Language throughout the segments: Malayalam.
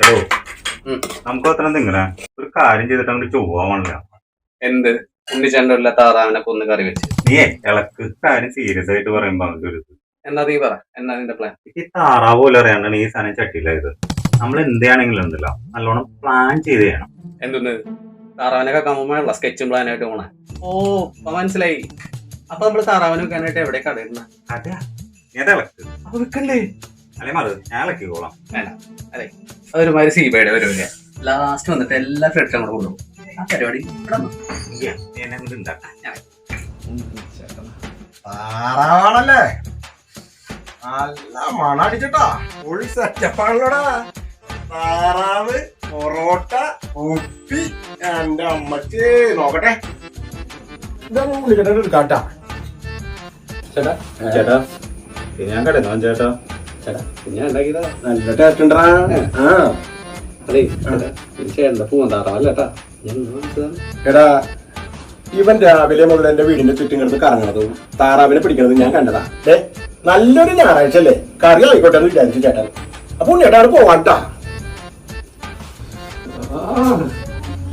എടോ നമുക്ക് അത്ര എന്തെങ്കിലും ഒരു കാര്യം ചെയ്തിട്ട് അങ്ങോട്ട് ചൊവ്വാണല്ല. എന്ത് ഉണ്ണിച്ചണ്ടല്ല താറാവിനെ കൊന്ന് കറി വെച്ച് നീ ഇളക്ക് കാര്യം സീരിയസ് ആയിട്ട് പറയുമ്പോ അങ്ങോട്ട് ഒരു എന്നാ നീ പറ എന്നാ നിന്റെ പ്ലാൻ? ഈ താറാവ് പോലെ അറിയാണ്ടാണ് ഈ സാധനം ചട്ടിയിലായത്. നമ്മൾ എന്താണെങ്കിലും ഉണ്ടല്ലോ നല്ലോണം പ്ലാൻ ചെയ്ത് ചെയ്യണം. എന്തൊന്ന് താറാവിനൊക്കെ കമ്മുമ്പോഴുള്ള സ്കെച്ചും പ്ലാനായിട്ട് പോണേ. ഓ അപ്പൊ മനസ്സിലായി. അപ്പൊ നമ്മള് താറാവിനെ വെക്കാനായിട്ട് എവിടെ കടയിരുന്ന അതെ നീ അത് ഇളക്ക് അപ്പൊ വെക്കണ്ടേ? അല്ലെ മറു ഞാൻ ഇളക്കിക്കോളാം. വേണ്ട അതെ അതൊരുമാതിരി സീബയുടെ പരിപാടിയ. ലാസ്റ്റ് വന്നിട്ട് എല്ലാ ഫ്രെഡ്സും കൂടെ കൊണ്ടുപോകും. ആ പരിപാടി ഇവിടെ നീ എന്നെ അങ്ങോട്ട് ഉണ്ടാക്കാം. താറാവാണല്ലേ? നല്ല മണടിച്ചിട്ടാ ഫുൾ സെറ്റപ്പാണല്ലോടാ. താറാവ്, പൊറോട്ട, ഉപ്പി, എന്റെ അമ്മക്ക് നോക്കട്ടെ. ഇതൊന്നും വിളിക്കട്ടെ എടുക്കാട്ടാ. ചേട്ടാ ചേട്ടാ ഞാൻ കടന്നോ ചേട്ടാ? ചേട്ടാ ഞാൻ ഉണ്ടാക്കിയതാ. നല്ല ടേസ്റ്റ് ഉണ്ടാ. അതെ ചേട്ടൻ്റെ പൂവൻ താറാവല്ലേട്ടാ. എടാ ഇവൻ രാവിലെ മുതൽ എന്റെ വീടിന്റെ ചുറ്റും കിടന്ന് കറങ്ങണതും താറാവിനെ പിടിക്കണതും ഞാൻ കണ്ടതാ. നല്ലൊരു ഞായറാഴ്ച അല്ലേ, കറി ആയിക്കോട്ടെ എന്ന് വിചാരിച്ചു ചേട്ടൻ. അപ്പൊ ഉണ്ണിയേട്ടാണ് പോവാട്ടാ.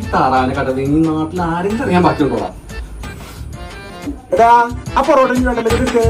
ഈ താറാവിനെ കണ്ടത് ഈ നാട്ടിൽ ആരെങ്കിലും അറിയാൻ പറ്റുണ്ടോടാ? എടാ ആ പൊറോട്ട വേണ്ടല്ലോ.